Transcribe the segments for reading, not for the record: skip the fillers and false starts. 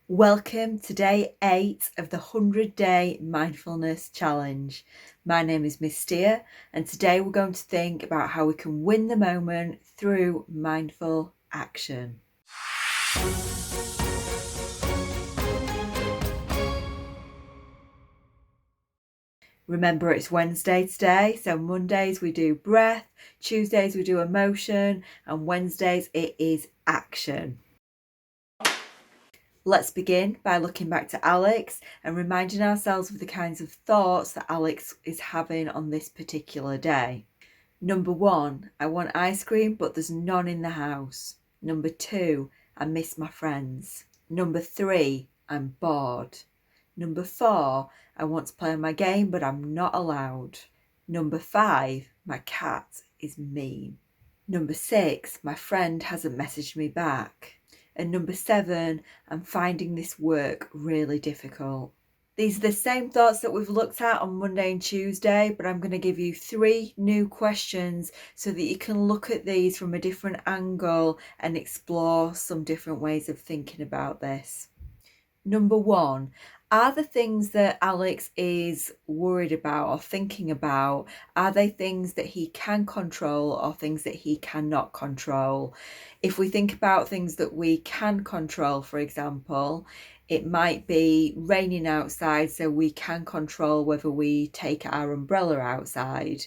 Welcome to day 8 of the 100-day mindfulness challenge. My name is Miss Steer, and today we're going to think about how we can win the moment through mindful action. Remember, it's Wednesday today, so Mondays we do breath, Tuesdays we do emotion, and Wednesdays it is action. Let's begin by looking back to Alex and reminding ourselves of the kinds of thoughts that Alex is having on this particular day. Number 1, I want ice cream, but there's none in the house. Number 2, I miss my friends. Number 3, I'm bored. Number 4, I want to play on my game, but I'm not allowed. Number 5, my cat is mean. Number 6, my friend hasn't messaged me back. And number 7, I'm finding this work really difficult. These are the same thoughts that we've looked at on Monday and Tuesday, but I'm going to give you 3 new questions so that you can look at these from a different angle and explore some different ways of thinking about this. Number 1, are the things that Alex is worried about or thinking about, are they things that he can control or things that he cannot control? If we think about things that we can control, for example, it might be raining outside, so we can control whether we take our umbrella outside.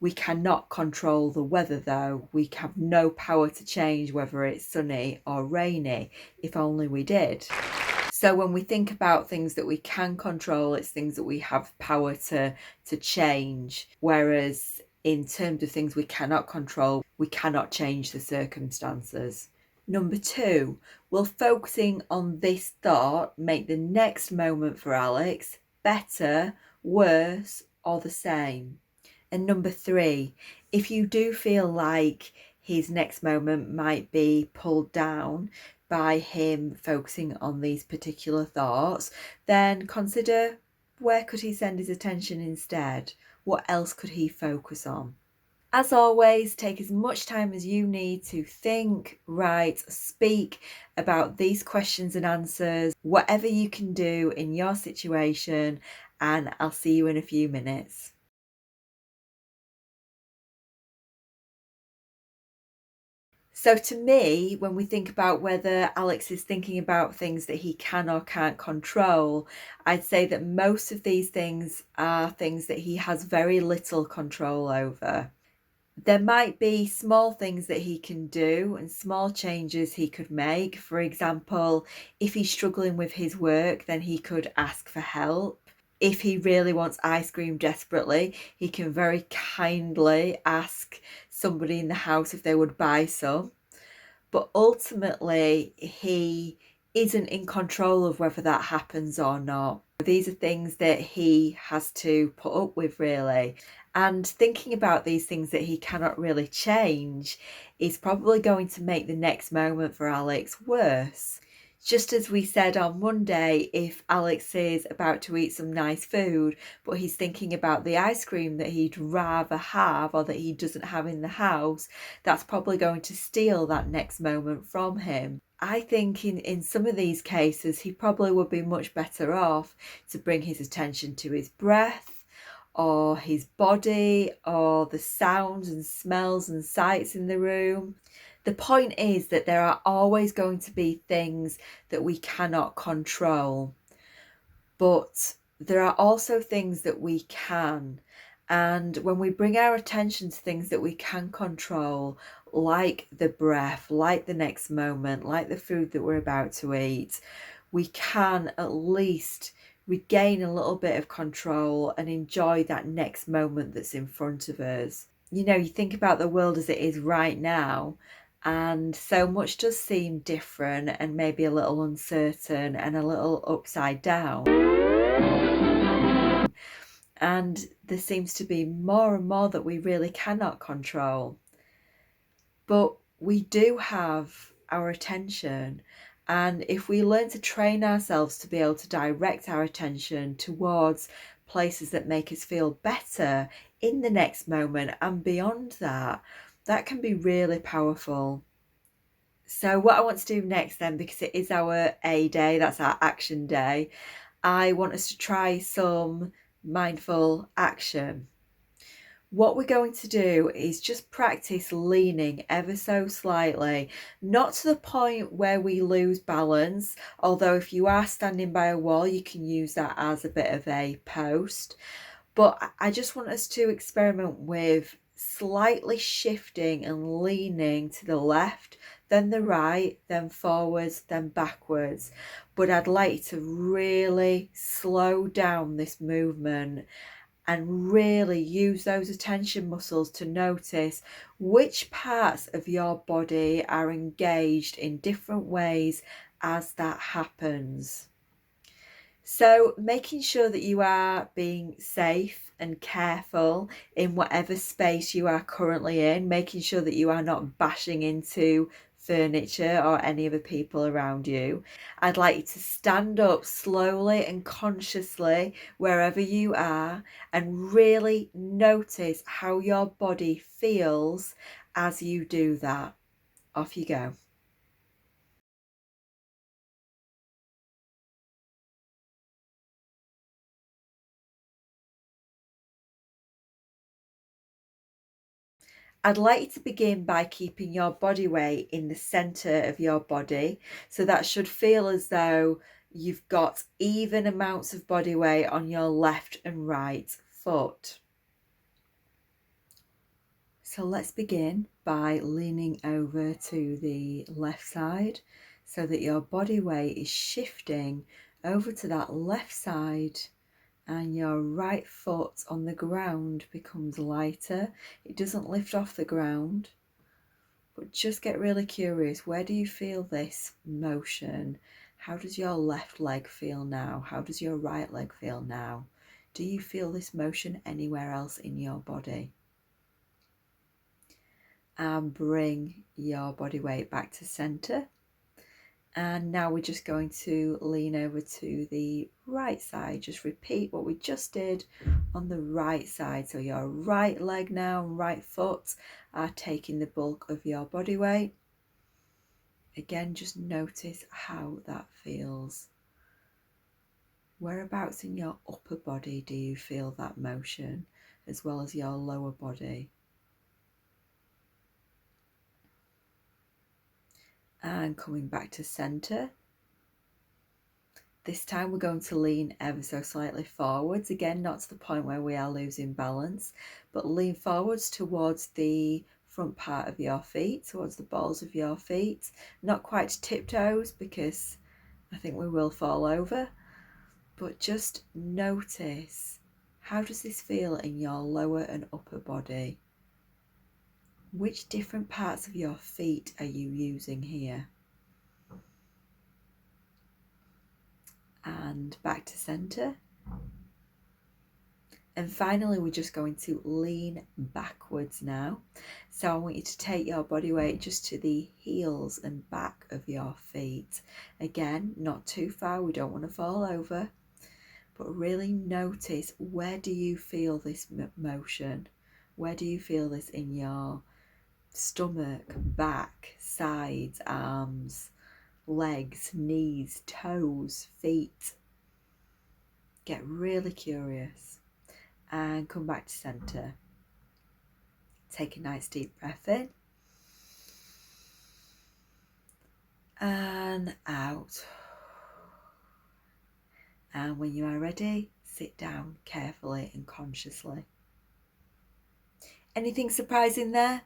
We cannot control the weather though. We have no power to change whether it's sunny or rainy, if only we did. So when we think about things that we can control, it's things that we have power to change. Whereas in terms of things we cannot control, we cannot change the circumstances. Number 2, will focusing on this thought make the next moment for Alex better, worse, or the same? And number 3, if you do feel like his next moment might be pulled down by him focusing on these particular thoughts, then consider, where could he send his attention instead? What else could he focus on? As always, take as much time as you need to think, write, speak about these questions and answers, whatever you can do in your situation, and I'll see you in a few minutes. So to me, when we think about whether Alex is thinking about things that he can or can't control, I'd say that most of these things are things that he has very little control over. There might be small things that he can do and small changes he could make. For example, if he's struggling with his work, then he could ask for help. If he really wants ice cream desperately, he can very kindly ask somebody in the house if they would buy some. But ultimately, he isn't in control of whether that happens or not. These are things that he has to put up with, really. And thinking about these things that he cannot really change is probably going to make the next moment for Alex worse. Just as we said on Monday, if Alex is about to eat some nice food, but he's thinking about the ice cream that he'd rather have or that he doesn't have in the house, that's probably going to steal that next moment from him. I think in some of these cases, he probably would be much better off to bring his attention to his breath or his body or the sounds and smells and sights in the room. The point is that there are always going to be things that we cannot control, but there are also things that we can. And when we bring our attention to things that we can control, like the breath, like the next moment, like the food that we're about to eat, we can at least regain a little bit of control and enjoy that next moment that's in front of us. You know, you think about the world as it is right now, and so much does seem different and maybe a little uncertain and a little upside down. And there seems to be more and more that we really cannot control. But we do have our attention. And if we learn to train ourselves to be able to direct our attention towards places that make us feel better in the next moment and beyond that, that can be really powerful. So what I want to do next then, because it is our A day, that's our action day, I want us to try some mindful action. What we're going to do is just practice leaning ever so slightly, not to the point where we lose balance, although if you are standing by a wall, you can use that as a bit of a post. But I just want us to experiment with slightly shifting and leaning to the left, then the right, then forwards, then backwards. But I'd like to really slow down this movement and really use those attention muscles to notice which parts of your body are engaged in different ways as that happens. So making sure that you are being safe and careful in whatever space you are currently in, making sure that you are not bashing into furniture or any other people around you. I'd like you to stand up slowly and consciously wherever you are and really notice how your body feels as you do that. Off you go. I'd like you to begin by keeping your body weight in the center of your body. So that should feel as though you've got even amounts of body weight on your left and right foot. So let's begin by leaning over to the left side so that your body weight is shifting over to that left side, and your right foot on the ground becomes lighter. It doesn't lift off the ground, but just get really curious. Where do you feel this motion? How does your left leg feel now? How does your right leg feel now? Do you feel this motion anywhere else in your body? And bring your body weight back to center. And now we're just going to lean over to the right side. Just repeat what we just did on the right side. So your right leg now and right foot are taking the bulk of your body weight. Again, just notice how that feels. Whereabouts in your upper body do you feel that motion, as well as your lower body? And coming back to center. This time we're going to lean ever so slightly forwards, again not to the point where we are losing balance, but lean forwards towards the front part of your feet, towards the balls of your feet, not quite tiptoes because I think we will fall over, but just notice, how does this feel in your lower and upper body? Which different parts of your feet are you using here? And back to center. And finally, we're just going to lean backwards now. So I want you to take your body weight just to the heels and back of your feet. Again, not too far, we don't want to fall over, but really notice, where do you feel this motion? Where do you feel this in your stomach, back, sides, arms, legs, knees, toes, feet? Get really curious and come back to center. Take a nice deep breath in and out. And when you are ready, sit down carefully and consciously. Anything surprising there?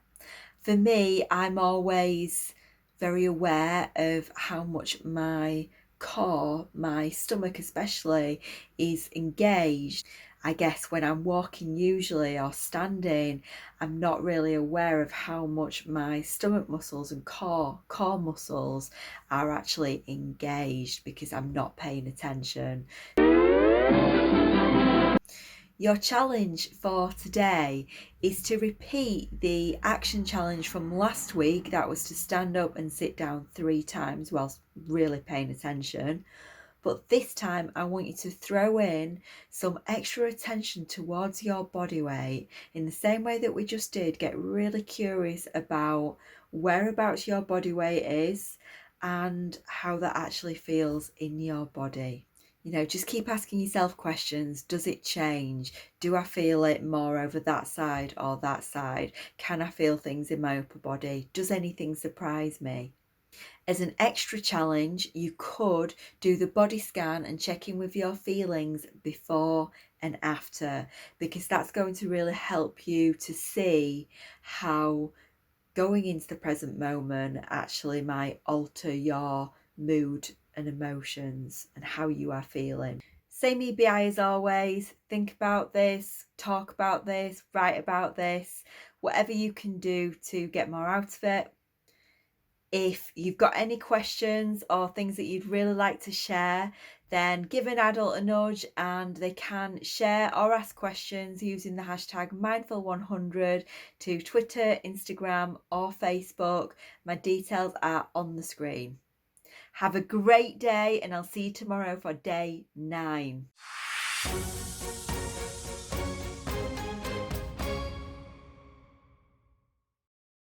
For me, I'm always very aware of how much my core, my stomach especially, is engaged. I guess when I'm walking usually or standing, I'm not really aware of how much my stomach muscles and core muscles are actually engaged because I'm not paying attention. Your challenge for today is to repeat the action challenge from last week. That was to stand up and sit down 3 times whilst really paying attention. But this time I want you to throw in some extra attention towards your body weight in the same way that we just did. Get really curious about whereabouts your body weight is and how that actually feels in your body. Just keep asking yourself questions. Does it change? Do I feel it more over that side or that side? Can I feel things in my upper body? Does anything surprise me? As an extra challenge, you could do the body scan and check in with your feelings before and after, because that's going to really help you to see how going into the present moment actually might alter your mood and emotions and how you are feeling. Same EBI as always. Think about this, talk about this, write about this, whatever you can do to get more out of it. If you've got any questions or things that you'd really like to share, then give an adult a nudge and they can share or ask questions using the hashtag mindful100 to Twitter, Instagram or Facebook. My details are on the screen. Have a great day and I'll see you tomorrow for day 9.